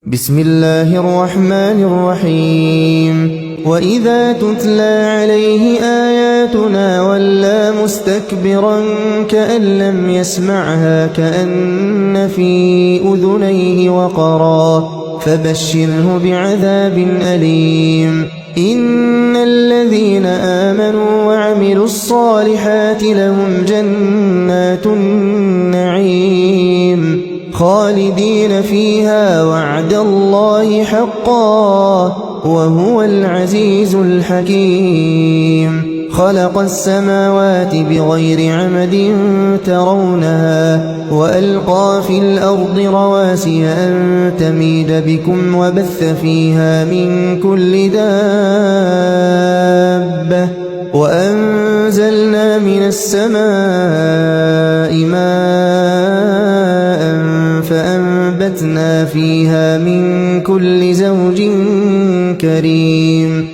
بسم الله الرحمن الرحيم وإذا تتلى عليه آياتنا ولى مستكبرا كأن لم يسمعها كأن في أذنيه وقرا فبشره بعذاب أليم إن الذين آمنوا وعملوا الصالحات لهم جنات النعيم خالدين فيها وعد الله حقا وهو العزيز الحكيم خلق السماوات بغير عمد ترونها وألقى في الأرض رواسي أن تميد بكم وبث فيها من كل دابة وأنزلنا من السماء ماء فأنبتنا فيها من كل زوج كريم